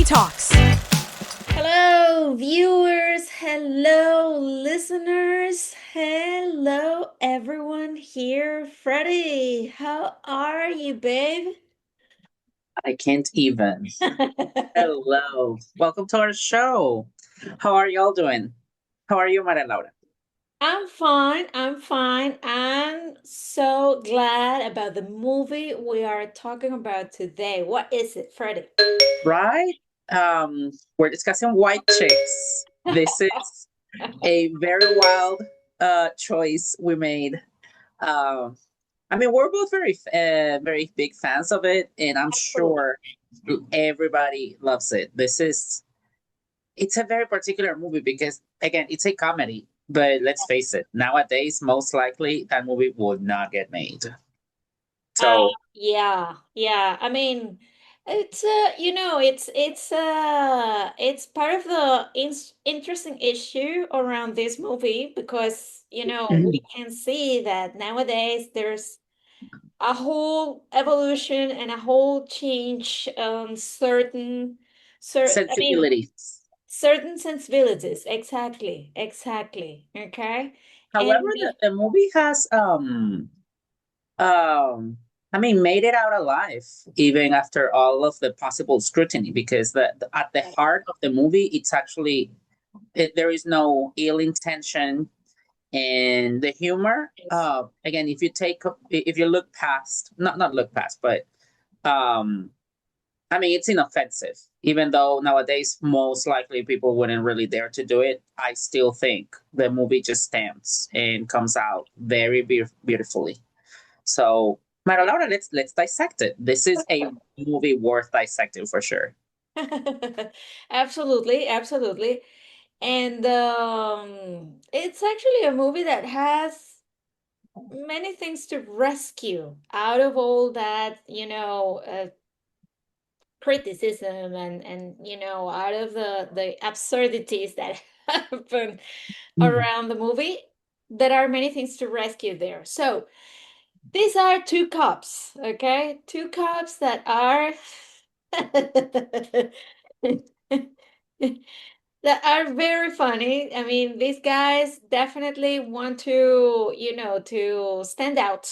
GoMovieTalks. Hello, viewers. Hello, listeners. Hello, everyone here. Freddie, how are you, babe? I can't even. Hello. Welcome to our show. How are y'all doing? How are you, Maria Laura? I'm fine. I'm fine. I'm so glad about the movie we are talking about today. What is it, Freddie? Right? We're discussing white chicks. This is a very wild choice we made. Um, I mean, we're both very big fans of it, and I'm Absolutely. sure everybody loves it. It's a very particular movie because, again, it's a comedy. But let's face it, nowadays, most likely that movie would not get made. Uh, So, yeah. I mean, it's it's part of the interesting issue around this movie because we can see that nowadays there's a whole evolution and a whole change on I mean, sensibilities. certain sensibilities. Exactly. Okay, However, and the movie has um I mean made it out alive even after all of the possible scrutiny because at the heart of the movie it's actually there is no ill intention and the humor again if you look past not look past but um I mean, it's inoffensive, even though nowadays most likely people wouldn't really dare to do it. I still think the movie just stands and comes out very beautifully. So, Mara Laura, let's dissect it. This is a movie worth dissecting for sure. absolutely. And it's actually a movie that has many things to rescue out of all that, criticism and out of the absurdities that happen Mhm. around the movie. There are many things to rescue there. So these are two cops, okay? Two cops that are that are very funny. I mean, these guys definitely want to, to stand out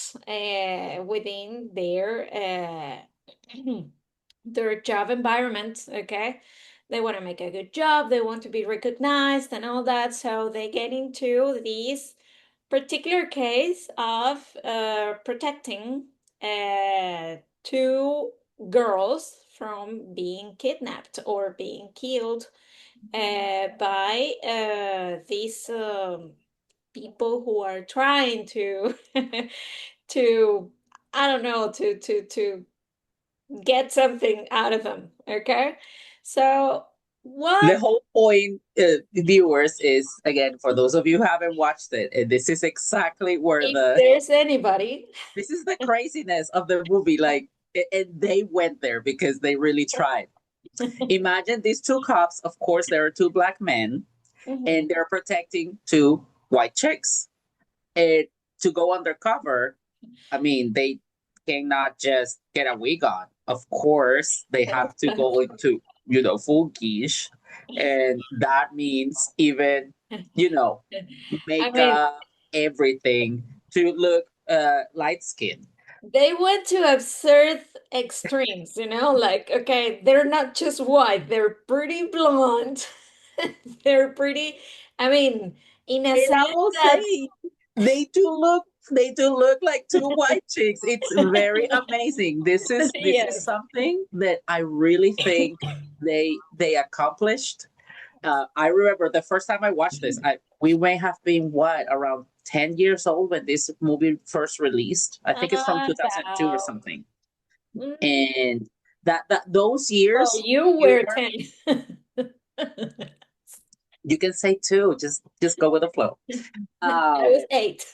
within their job environment, okay? They want to make a good job, they want to be recognized and all that, so they get into these particular case of protecting two girls from being kidnapped or being killed by these people who are trying to to I don't know to get something out of them. Okay, so The what whole point, viewers, is again for those of you who haven't watched it, this is exactly where if there's anybody? this is the craziness of the movie. Like, and they went there because they really tried. Imagine these two cops. Of course, there are two black men, and Mhm. they're protecting two white chicks. And to go undercover, I mean, they cannot just get a wig on. Of course, they have to go into full quiche, and that means even you know I mean, makeup, everything to look light skinned. they went to absurd extremes, like, okay, they're not just white, they're pretty blonde. They're pretty, I mean, in a And sense I will that, say they do look like two white chicks. It's very amazing. This is yes. something that I really think they accomplished. I remember the first time I watched this, we may have been what around 10 years old when this movie first released. I think it's from 2002 or About, something. mm, And that those well, years you you were were 10. you can say two, just go with the flow. I was Um 8.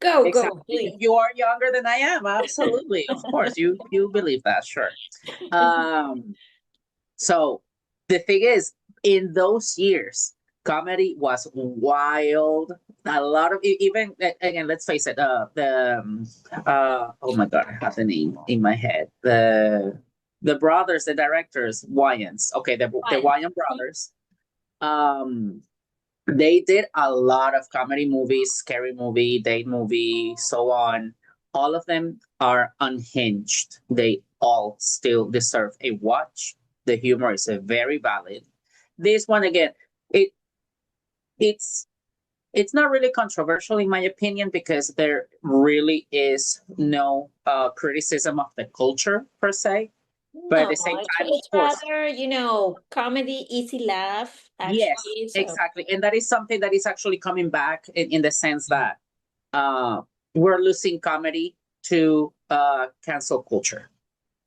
Go, Exactly. please. You are younger than I am. Absolutely. Of course. You believe that, sure. Um, so the thing is, in those years, comedy was wild. A lot of even again, let's face it, the oh my god, I have the name in my head. The the brothers, the directors, Wayans. Okay, the Fine. Wayan brothers. Um, they did a lot of comedy movies, scary movie, date movie, so on. All of them are unhinged. They all still deserve a watch. The humor is very valid. This one again, it it's it's not really controversial in my opinion because there really is no criticism of the culture per se. But at No, the same time, of it's course, rather, comedy, easy laugh, yes, actually. So, exactly. And that is something that is actually coming back in the sense that uh, we're losing comedy to cancel culture.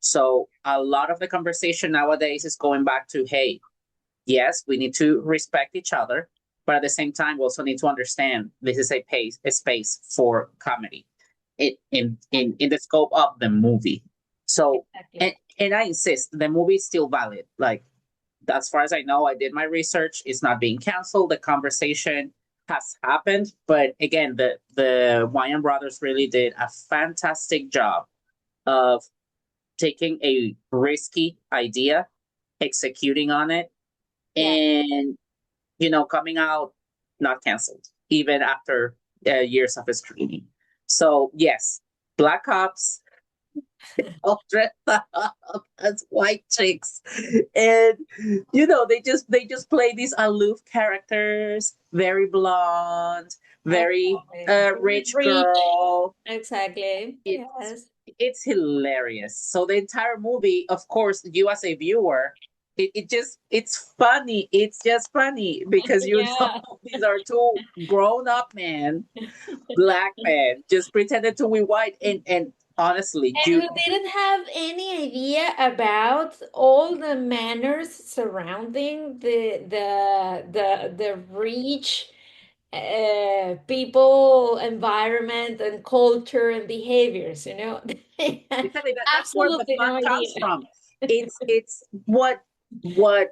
So a lot of the conversation nowadays is going back to, hey, yes, we need to respect each other, but at the same time, we also need to understand this is a space for comedy in the scope of the movie. So, exactly. and I insist, the movie is still valid. Like, as far as I know, I did my research. It's not being canceled. The conversation has happened, but again, the Wyan brothers really did a fantastic job of taking a risky idea, executing on it, Yeah. and coming out not canceled even after years of screening. So yes, Black Ops all dressed up as white chicks, and they just play these aloof characters, very blonde, very Exactly. rich Reach. girl. Exactly. It's Yes. it's hilarious. So the entire movie, of course, you as a viewer, it's funny. It's just funny because Yeah. these are two grown up men, black men, just pretended to be white, and honestly, And you who didn't have any idea about all the manners surrounding the rich people, environment, and culture and behaviors. They had exactly that's where the absolutely fun no idea. comes from. It's what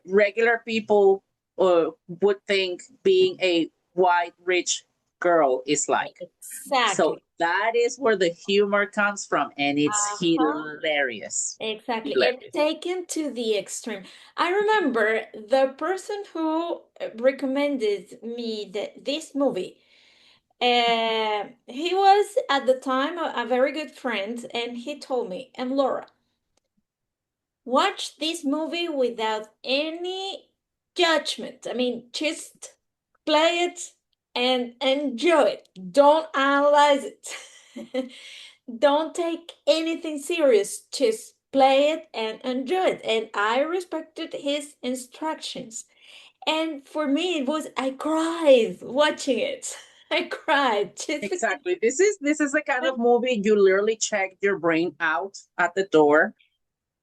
regular people would think being a white rich girl is like. So Exactly. that is where the humor comes from, and it's Uh-huh. hilarious. Exactly. And Hilarious. taken to the extreme. I remember the person who recommended me this movie. He was at the time a very good friend, and he told me, and Laura, watch this movie without any judgment. I mean, just play it and enjoy it. Don't analyze it. Don't take anything serious. Just play it and enjoy it. And I respected his instructions. And for me, I cried watching it. I cried just because. Exactly. This is the kind of movie you literally check your brain out at the door.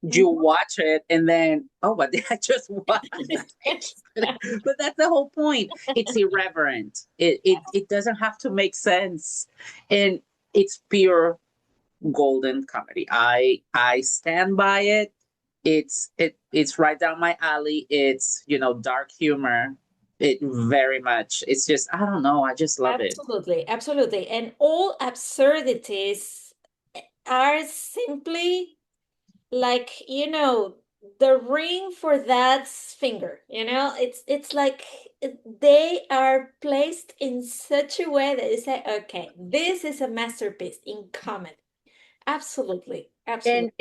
You watch it and then, oh, what did I just watch? But that's the whole point. It's irreverent. It doesn't have to make sense, and it's pure golden comedy. I stand by it. It's right down my alley. It's dark humor. It very much. It's just I don't know. I just love it. Absolutely, absolutely. And all absurdities are simply like, the ring for that finger, it's like they are placed in such a way that you say, okay, this is a masterpiece in comedy. Absolutely, And absolutely.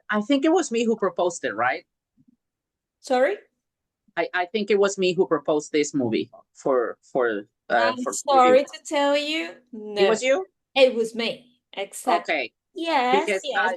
I think it was me who proposed it, right? Sorry? I think it was me who proposed this movie I'm for review. sorry to tell you, It no, was you? it was me. Exactly. Okay, Yes, because yes.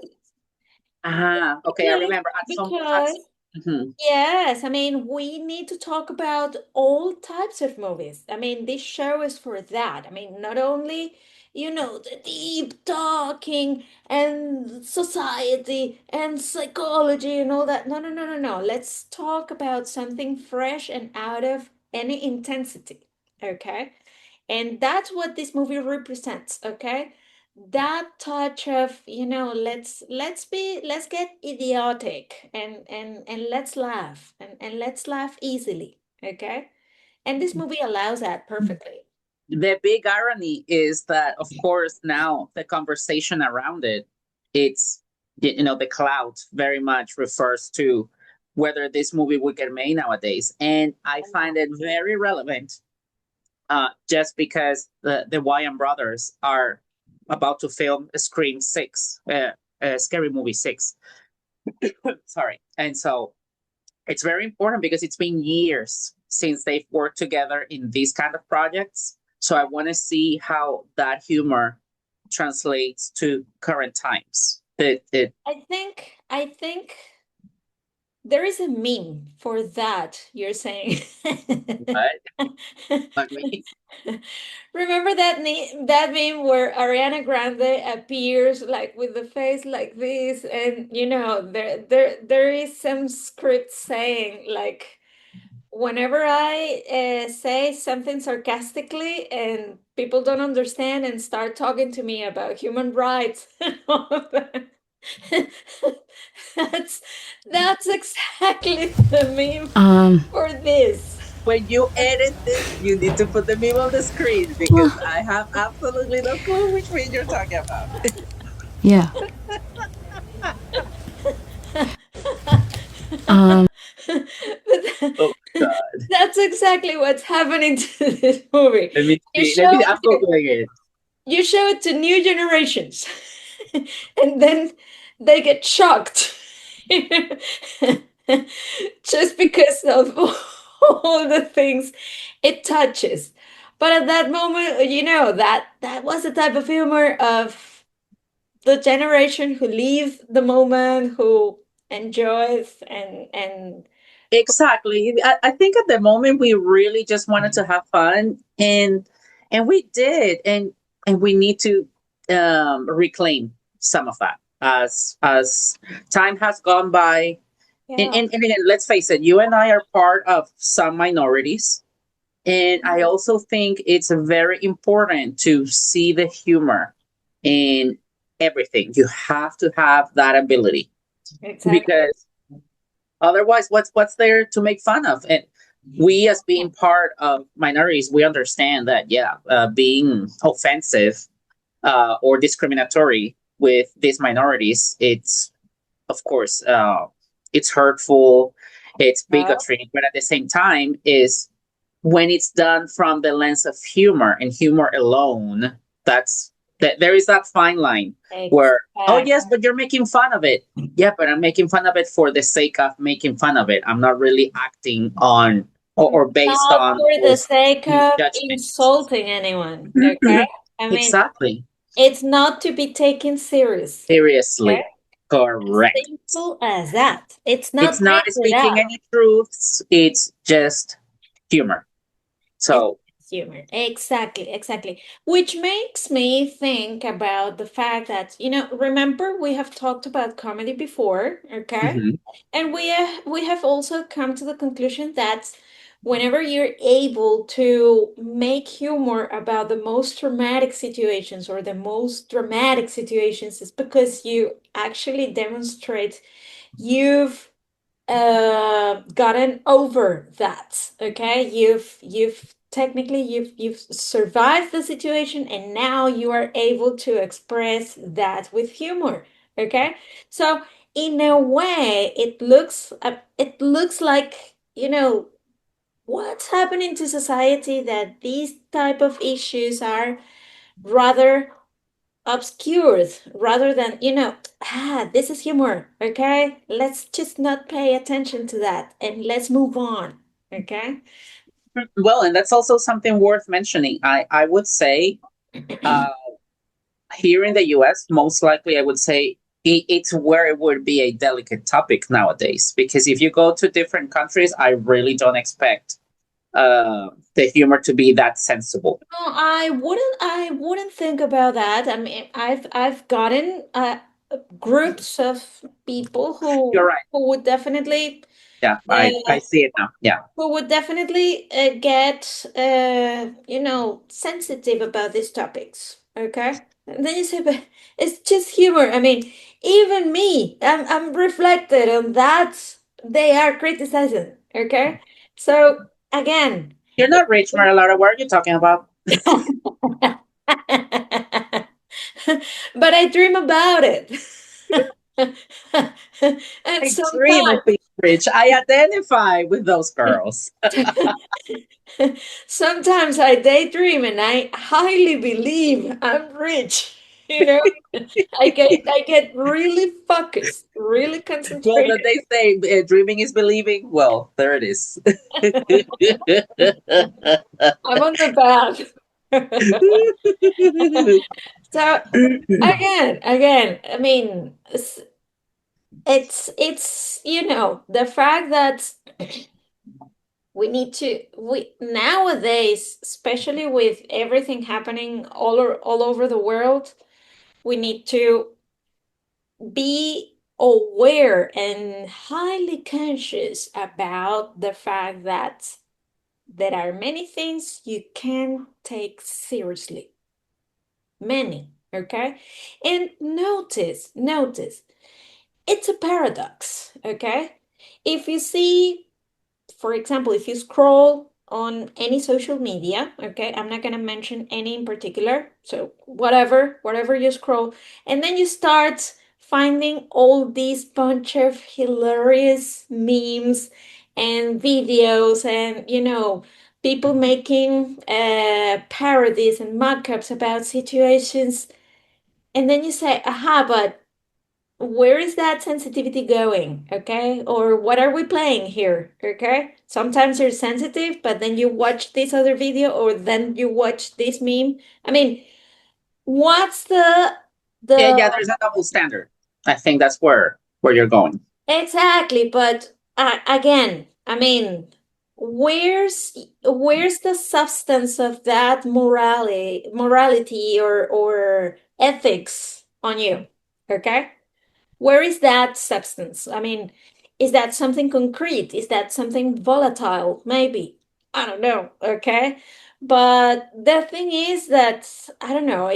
okay, I Because, remember because mhm. yes, I mean, we need to talk about all types of movies. I mean, this show is for that. I mean, not only, the deep talking and society and psychology and all that. No, no, no, no, no. Let's talk about something fresh and out of any intensity. Okay? And that's what this movie represents, okay? That touch of, let's get idiotic and let's laugh and let's laugh easily, okay? And this movie allows that perfectly. The big irony is that, of course, now the conversation around it's the cloud very much refers to whether this movie would get made nowadays. And I find it very relevant, just because the Wyan brothers are about to film Scream 6, Scary Movie 6. Sorry. And so it's very important because it's been years since they've worked together in these kind of projects. So I want to see how that humor translates to current times. I think there is a meme for that you're saying. Right? I mean, Remember that meme where Ariana Grande appears like with the face like this, and there is some script saying like whenever I say something sarcastically and people don't understand and start talking to me about human rights and all of that, that's that's exactly the meme for this. when you edit this, you need to put the meme on the screen because I have absolutely no clue which meme you're talking about. Yeah. Um, Oh God. That's exactly what's happening to this movie. Let me You see. Let show me. I'm it, googling it. you show it to new generations, and then they get shocked just because of all the things it touches. But at that moment, that was the type of humor of the generation who leave the moment, who enjoys and Exactly. I think at the moment we really just wanted to have fun, and we did, and we need to reclaim some of that as time has gone by. And, yeah. and again, let's face it, you and I are part of some minorities. And I also think it's very important to see the humor in everything. You have to have that ability Exactly. because otherwise, what's there to make fun of? And we, as being part of minorities, we understand that being offensive or discriminatory with these minorities, it's of course it's hurtful, it's Yeah. bigotry, but at the same time is when it's done from the lens of humor and humor alone, that's that there is that fine line where, oh Exactly. yes, but you're making fun of it. Yeah, but I'm making fun of it for the sake of making fun of it. I'm not really acting on or based Not on for the of sake of judgment. insulting anyone, okay? I mean, Exactly. it's not to be taken serious, okay? Seriously. As Correct. simple as that. It's It's not not made it speaking up. any truths, it's just humor. It's So, humor. Exactly, exactly. Which makes me think about the fact that, remember we have talked about comedy before, okay? mhm. And we have also come to the conclusion that whenever you're able to make humor about the most traumatic situations or the most dramatic situations, it's because you actually demonstrate you've gotten over that. Okay, you've technically you've survived the situation, and now you are able to express that with humor. Okay, so in a way, it looks like what's happening to society, that these type of issues are rather obscured rather than this is humor, okay, let's just not pay attention to that and let's move on, okay. Well, and that's also something worth mentioning. I would say uh, here in the US, most likely I would say it's where it would be a delicate topic nowadays. Because if you go to different countries, I really don't expect the humor to be that sensible. No, I wouldn't think about that. I mean, I've gotten groups of people You're who right. who would definitely Yeah, I uh, see it now. Yeah. get sensitive about these topics, okay. And then you say, but it's just humor. I mean, even me, I'm reflected on that. They are criticizing, okay. So again, You're not rich, Marilara. What are you talking about? but I dream about it. And I dream of sometimes, being rich. I identify with those girls. sometimes I daydream and I highly believe I'm rich. You know, I get really focused, really Well, concentrated. that they say dreaming is believing. Well, there it is. I'm on the path. So again, I mean, it's the fact that we nowadays, especially with everything happening all over the world, we need to be aware and highly conscious about the fact that there are many things you can take seriously. Many, okay? And notice, it's a paradox, okay? If you see, for example, if you scroll on any social media, okay, I'm not going to mention any in particular, so whatever you scroll, and then you start finding all these bunch of hilarious memes and videos and people making parodies and mock-ups about situations, and then you say, aha, but where is that sensitivity going? Okay. Or what are we playing here? Okay. Sometimes you're sensitive, but then you watch this other video or then you watch this meme. I mean, what's Yeah, the yeah. There's a double standard. I think that's where you're going. exactly, but again, I mean, where's the substance of that morality or ethics on you? Okay. Where is that substance? I mean, is that something concrete? Is that something volatile? Maybe. I don't know. Okay. But the thing is that I don't know.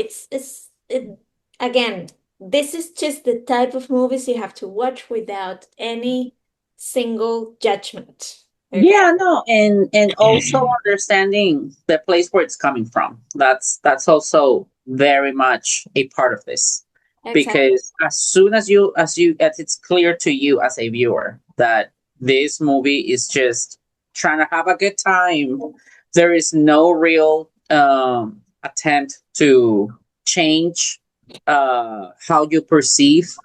Again, this is just the type of movies you have to watch without any single judgment. Okay. Yeah, no, and also understanding the place where it's coming from. That's also very much a part of this, Exactly. because as soon as it's clear to you as a viewer that this movie is just trying to have a good time, there is no real attempt to change how you perceive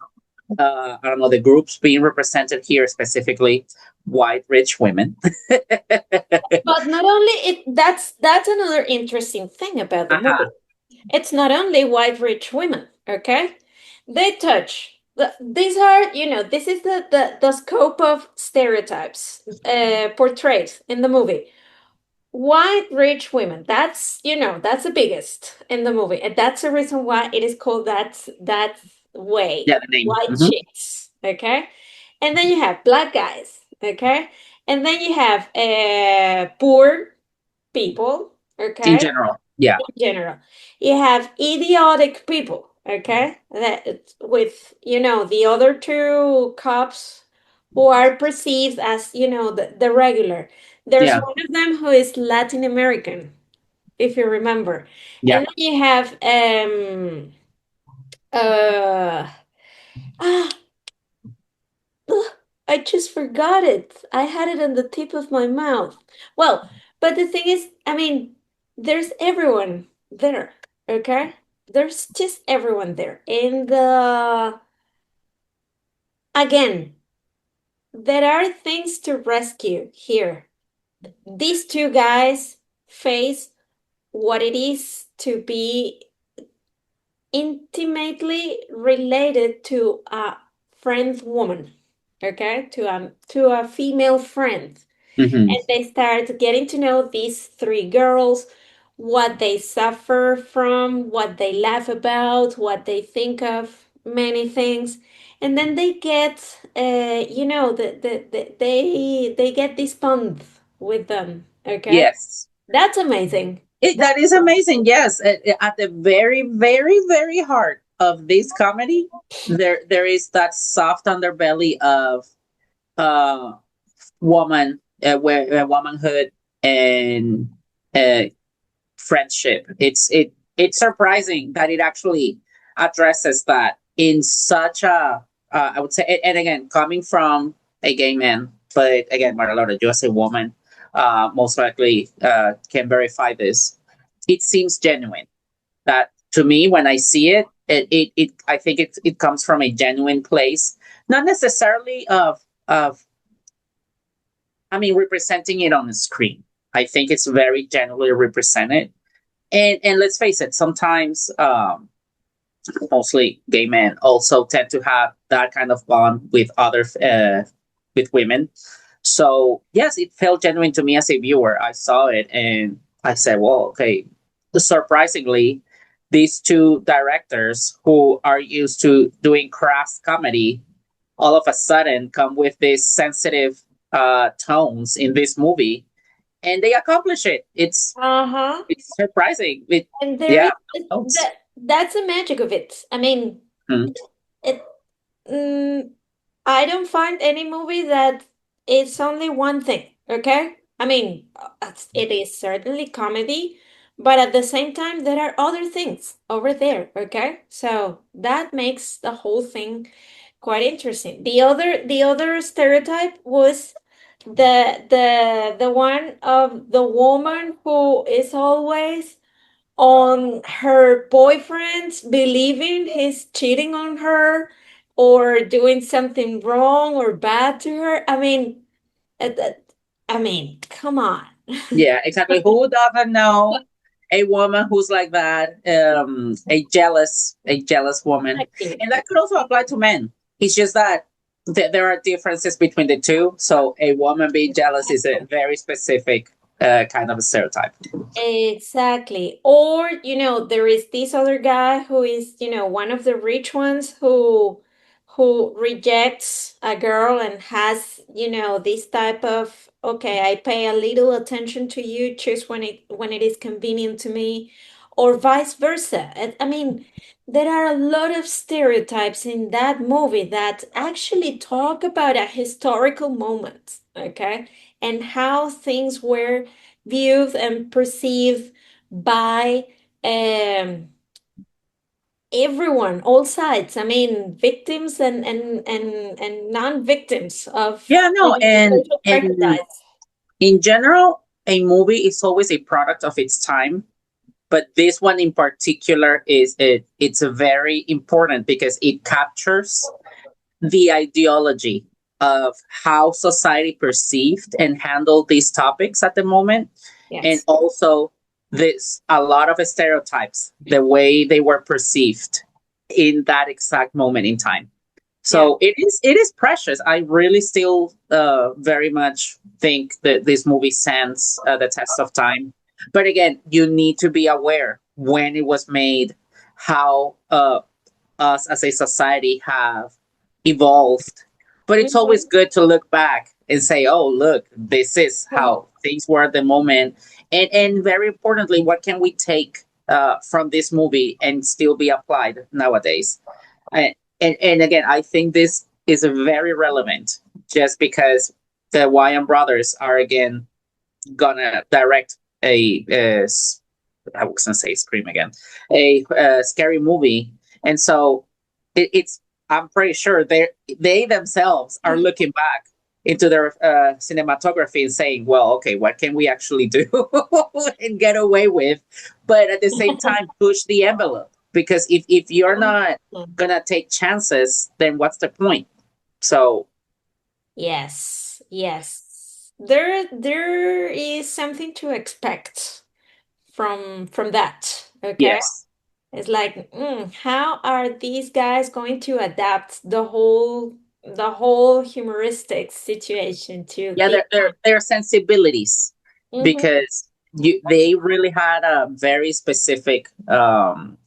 I don't know, the groups being represented here, specifically white rich women. But not only that's another interesting thing about the Uh-huh. movie. It's not only white rich women, okay? They touch. These are, this is the scope of stereotypes portrayed in the movie. White rich women. That's the biggest in the movie, and that's the reason why it is called that way. Yeah, the name. White Mhm. chicks, okay? And then you have black guys, okay? And then you have poor people, In okay? general. Yeah. In general. You have idiotic people, okay? That with, the other two cops who are perceived as, the regular. There's Yeah. one of them who is Latin American, if you remember. Yeah. And then you have uh ah ugh, I just forgot it. I had it on the tip of my mouth. Well, but the thing is, I mean, there's everyone there, okay? There's just everyone there. And again, there are things to rescue here. These two guys face what it is to be intimately related to a friend woman, okay? To a female friend. Hmm. And they start getting to know these three girls, what they suffer from, what they laugh about, what they think of, many things. And then they get, they get this bond with them. Okay, Yes. that's amazing. That is amazing. Yes. At the very, very, very heart of this comedy, there is that soft underbelly of uh womanhood and uh friendship. It's surprising that it actually addresses that in such a I would say, and again, coming from a gay man, but again, Marilota, you as a woman, most likely can verify this. It seems genuine. That to me, when I see it, I think it comes from a genuine place, not necessarily of I mean, representing it on the screen. I think it's very genuinely represented, and let's face it, sometimes mostly gay men also tend to have that kind of bond with other with women. So yes, it felt genuine to me as a viewer. I saw it and I said, "Well, okay." Surprisingly, these two directors who are used to doing craft comedy all of a sudden come with these sensitive tones in this movie, and they accomplish it. Uh-huh. It's surprising. And there Yeah. is Tones. that's the magic of it. I mean, Mm. it mm, I don't find any movie that it's only one thing, okay? I mean, it is certainly comedy, but at the same time, there are other things over there, okay? So that makes the whole thing quite interesting. The other stereotype was the one of the woman who is always on her boyfriend believing he's cheating on her or doing something wrong or bad to her. I mean, uh, uh, come on. Yeah, exactly. Who doesn't know a woman who's like that? A jealous woman, Exactly. and that could also apply to men. It's just that there are differences between the two. So a woman being jealous is a very specific kind of a stereotype. Exactly. Or, there is this other guy who is, one of the rich ones who rejects a girl and has, this type of, okay, I pay a little attention to you just when it is convenient to me, or vice versa. I mean, there are a lot of stereotypes in that movie that actually talk about a historical moment, okay? And how things were viewed and perceived by um, everyone, all sides. I mean, victims and non-victims of Yeah, no, social and prejudice. in general, a movie is always a product of its time. But this one in particular it's a very important because it captures the ideology of how society perceived and handled these topics at the moment, and Yes. also this a lot of stereotypes, the way they were perceived in that exact moment in time. Yeah. So it is precious. I really still very much think that this movie stands the test of time. But again, you need to be aware when it was made, how us as a society have evolved. But it's always Mhm. good to look back and say, "Oh, look, this is how things were at the moment," and very importantly, what can we take from this movie and still be applied nowadays? And, and again, I think this is very relevant just because the Wyan brothers are again gonna direct I was gonna say Scream again, a scary movie, and so it's I'm pretty sure they themselves are looking back into their cinematography and saying, well, okay, what can we actually do and get away with, but at the same time push the envelope, because if you're not gonna take chances, then what's the point? So Yes, yes. There is something to expect from that, okay? yes. It's like, how are these guys going to adapt the whole humoristic situation to Yeah, this their sensibilities, time? Hmm. because they really had a very specific kind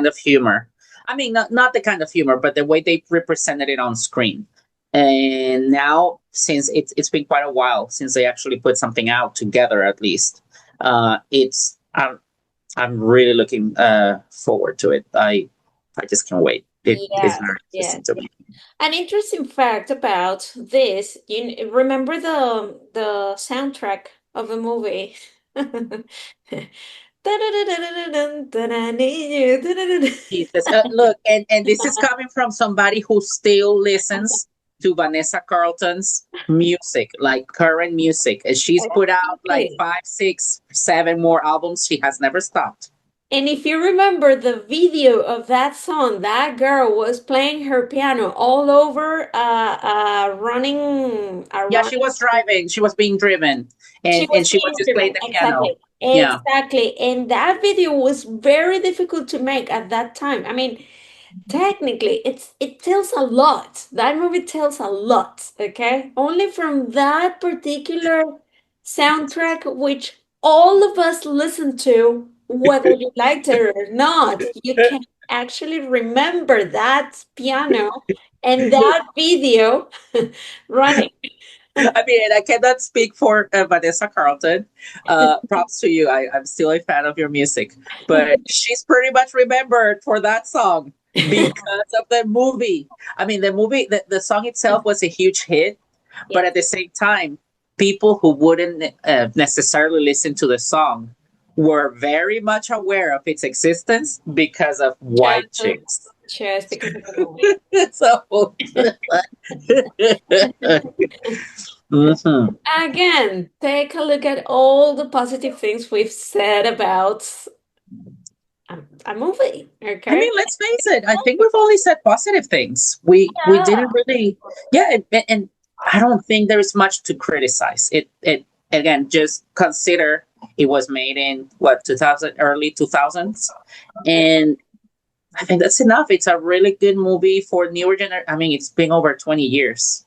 of humor. I mean, not the kind of humor, but the way they represented it on screen. And now, since it's been quite a while since they actually put something out together, at least, it's I'm really looking forward to it. I just can't wait. It is Yes, very yes. interesting to me. An interesting fact about this, you remember the soundtrack of a movie? I need you. Jesus. Look, and this is coming from somebody who still listens to Vanessa Carlton's music, like current music. And she's put out like Exactly. 5, 6, 7 more albums. She has never stopped. And if you remember the video of that song, that girl was playing her piano all over, running Yeah, around. she was driving. She was being driven, She and was she was being just playing driven. the piano. Exactly. Yeah. Exactly. And that video was very difficult to make at that time. I mean, technically, it tells a lot. That movie tells a lot, okay? Only from that particular soundtrack, which all of us listen to, whether you liked it or not, you can actually remember that piano and that video running. I mean, I cannot speak for Vanessa Carlton. Props to you. I'm still a fan of your music, but she's pretty much remembered for that song because of the movie. I mean, the song itself was a huge hit, but Yes. at the same time, people who wouldn't necessarily listen to the song were very much aware of its existence because of white Just, chicks. just because of the movie. So, mhm. Again, take a look at all the positive things we've said about a movie, I okay? mean, let's face it. I think we've only said positive things. We Yeah, didn't really, yeah, and I don't think there's much to criticize. It again, just consider it was made in what 2000, early 2000s, and I think that's enough. It's a really good movie for newer gener. I mean, it's been over 20 years.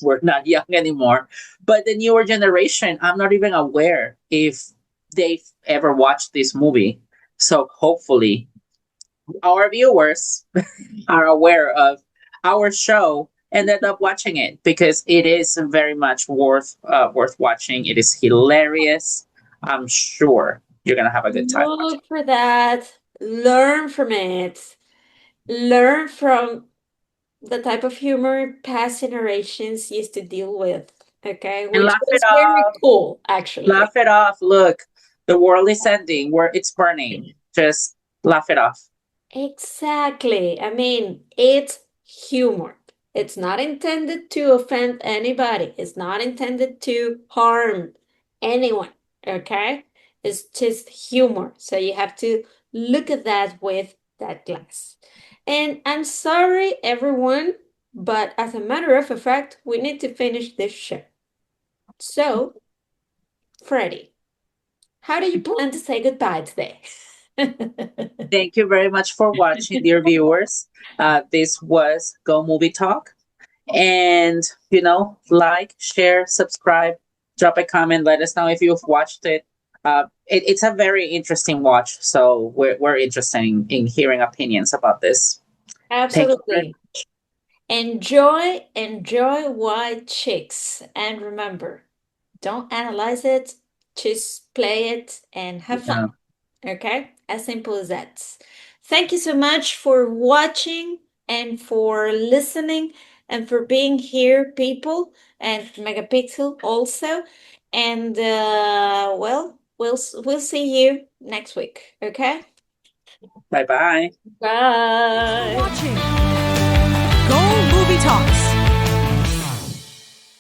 We're not young anymore, but the newer generation, I'm not even aware if they've ever watched this movie. So hopefully our viewers are aware of our show and end up watching it because it is very much worth watching. It is hilarious. I'm sure you're gonna have a good time watching. look for that, learn from it, learn from the type of humor past generations used to deal with, okay? And Which laugh it was very off. cool, actually. Laugh it off. Look, the world is ending. Where it's burning. Just laugh it off. Exactly. I mean, it's humor. It's not intended to offend anybody. It's not intended to harm anyone. Okay? It's just humor. So you have to look at that with that glass. And I'm sorry, everyone, but as a matter of fact, we need to finish this show. So, Freddie, how do you plan to say goodbye today? Thank you very much for watching, dear viewers. This was Go Movie Talk. And, like, share, subscribe, drop a comment, let us know if you've watched it. It's a very interesting watch. So we're interested in hearing opinions about this. Thank you very Absolutely. Enjoy White Chicks. And remember, don't analyze it, just play it and have much. fun. Okay? As simple as that. Thank you so much for watching and for listening and for being here, people, and Megapixel also. And well, we'll see you next week. Okay? Bye bye. Bye. Watching Go Movie Talks.